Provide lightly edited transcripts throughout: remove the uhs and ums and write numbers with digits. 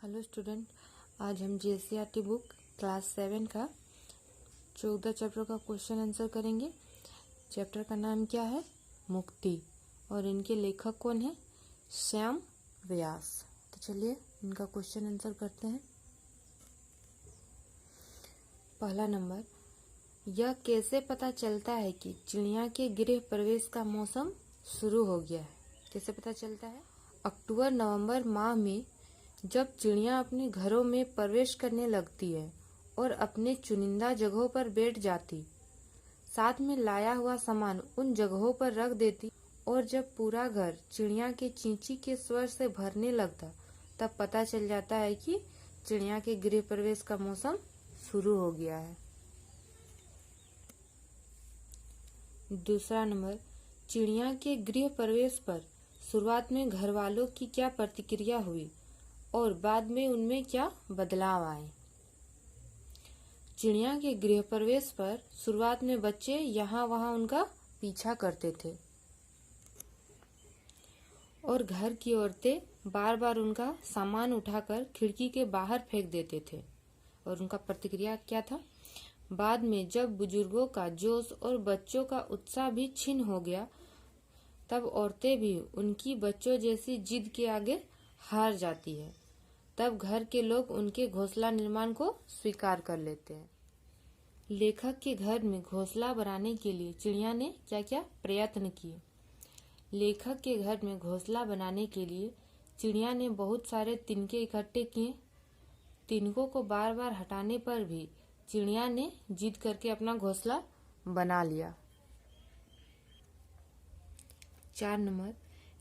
Hello student, आज हम GSCERT book class 7 का 14 चैप्टर का क्वेश्चन आंसर करेंगे। चैप्टर का नाम क्या है? मुक्ति। और इनके लेखक कौन है? श्याम व्यास। तो चलिए इनका क्वेश्चन आंसर करते हैं। पहला नंबर, यह कैसे पता चलता है कि चिड़िया के गृह प्रवेश का मौसम शुरू हो गया है? कैसे पता चलता है? अक्टूबर नवंबर माह में जब चिड़िया अपने घरों में प्रवेश करने लगती है और अपने चुनिंदा जगहों पर बैठ जाती, साथ में लाया हुआ सामान उन जगहों पर रख देती और जब पूरा घर चिड़िया के चींची के स्वर से भरने लगता, तब पता चल जाता है कि चिड़िया के गृह प्रवेश का मौसम शुरू हो गया है। दूसरा नंबर, चिड़िया के गृह प्रवेश पर शुरुआत में घर वालों की क्या प्रतिक्रिया हुई और बाद में उनमें क्या बदलाव आए? चिड़िया के गृह प्रवेश पर शुरुआत में बच्चे यहाँ वहाँ उनका पीछा करते थे और घर की औरतें बार बार उनका सामान उठाकर खिड़की के बाहर फेंक देते थे और उनका प्रतिक्रिया क्या था? बाद में जब बुजुर्गों का जोश और बच्चों का उत्साह भी छिन्न हो गया, तब औरतें भी उनकी बच्चों जैसी जिद के आगे हार जाती है। तब घर के लोग उनके घोंसला निर्माण को स्वीकार कर लेते हैं। लेखक के घर में घोंसला बनाने के लिए चिड़िया ने क्या क्या प्रयत्न किए? लेखक के घर में घोंसला बनाने के लिए चिड़िया ने बहुत सारे तिनके इकट्ठे किए। तिनकों को बार बार हटाने पर भी चिड़िया ने जिद करके अपना घोंसला बना लिया। 4 नंबर,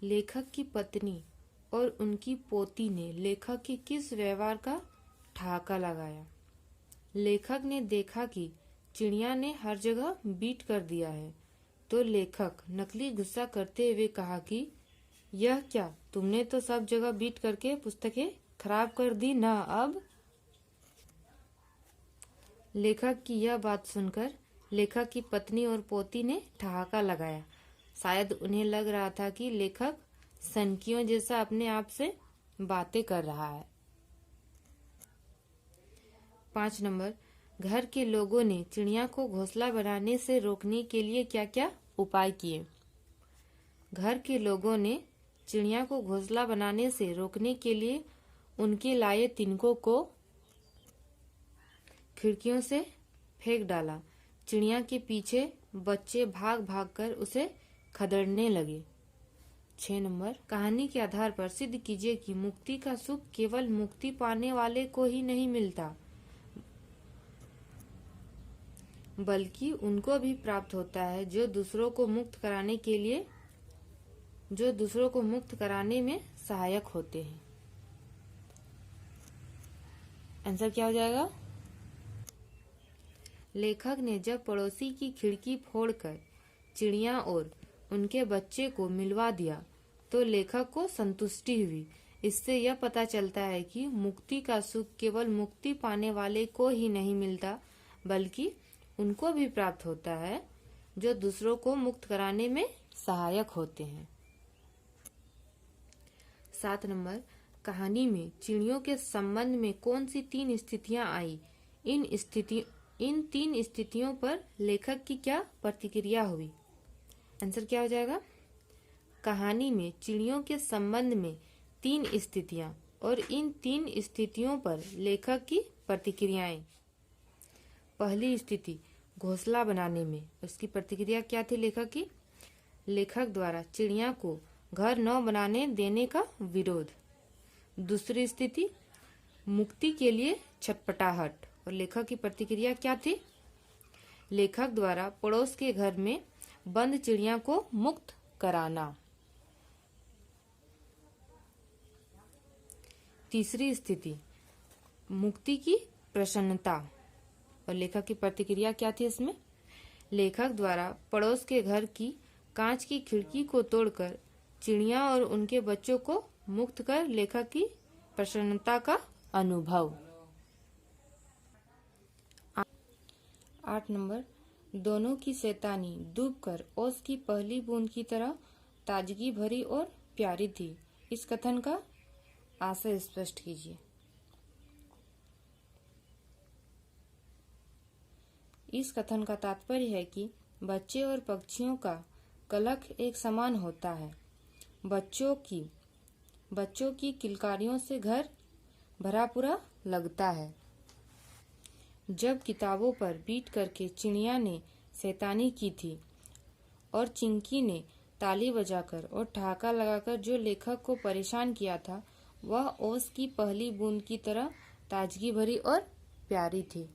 लेखक की पत्नी और उनकी पोती ने लेखक के किस व्यवहार का ठहाका लगाया? लेखक ने देखा कि चिड़िया ने हर जगह बीट कर दिया है, तो लेखक नकली गुस्सा करते हुए कहा कि यह क्या, तुमने तो सब जगह बीट करके पुस्तकें खराब कर दी ना। अब लेखक की यह बात सुनकर लेखक की पत्नी और पोती ने ठहाका लगाया। शायद उन्हें लग रहा था कि लेखक सनकियों जैसा अपने आप से बातें कर रहा है। 5 नंबर, घर के लोगों ने चिड़िया को घोंसला बनाने से रोकने के लिए क्या क्या उपाय किए? घर के लोगों ने चिड़िया को घोंसला बनाने से रोकने के लिए उनके लाए तिनकों को खिड़कियों से फेंक डाला। चिड़िया के पीछे बच्चे भाग भाग कर उसे खदेड़ने लगे। 6 नंबर, कहानी के आधार पर सिद्ध कीजिए कि मुक्ति का सुख केवल मुक्ति पाने वाले को ही नहीं मिलता, बल्कि उनको भी प्राप्त होता है जो दूसरों को मुक्त कराने में सहायक होते हैं। आंसर क्या हो जाएगा? लेखक ने जब पड़ोसी की खिड़की फोड़कर चिड़िया और उनके बच्चे को मिलवा दिया, तो लेखक को संतुष्टि हुई। इससे यह पता चलता है कि मुक्ति का सुख केवल मुक्ति पाने वाले को ही नहीं मिलता, बल्कि उनको भी प्राप्त होता है जो दूसरों को मुक्त कराने में सहायक होते हैं। 7 नंबर, कहानी में चिड़ियों के संबंध में कौन सी 3 स्थितियां आई? इन 3 स्थितियों पर लेखक की क्या प्रतिक्रिया हुई? आंसर क्या हो जाएगा? कहानी में चिड़ियों के संबंध में 3 स्थितियां और इन 3 स्थितियों पर लेखक की प्रतिक्रियाएं। पहली स्थिति, घोंसला बनाने में, उसकी प्रतिक्रिया क्या थी लेखक की? लेखक द्वारा चिड़िया को घर न बनाने देने का विरोध। दूसरी स्थिति, मुक्ति के लिए छटपटाहट, और लेखक की प्रतिक्रिया क्या थी? लेखक द्वारा पड़ोस के घर में बंद चिड़िया को मुक्त कराना। तीसरी स्थिति, मुक्ति की प्रसन्नता, और लेखक की प्रतिक्रिया क्या थी इसमें? लेखक द्वारा पड़ोस के घर की कांच की खिड़की को तोड़कर चिड़िया और उनके बच्चों को मुक्त कर लेखक की प्रसन्नता का अनुभव। 8 नंबर, दोनों की शैतानी डूबकर ओस की पहली बूंद की तरह ताजगी भरी और प्यारी थी। इस कथन का आशय स्पष्ट कीजिए। इस कथन का तात्पर्य है कि बच्चे और पक्षियों का कलख एक समान होता है। बच्चों की किलकारियों से घर भरा पूरा लगता है। जब किताबों पर बीट करके चिड़िया ने शैतानी की थी और चिंकी ने ताली बजाकर और ठहाका लगाकर जो लेखक को परेशान किया था, वह ओस की पहली बूंद की तरह ताजगी भरी और प्यारी थी।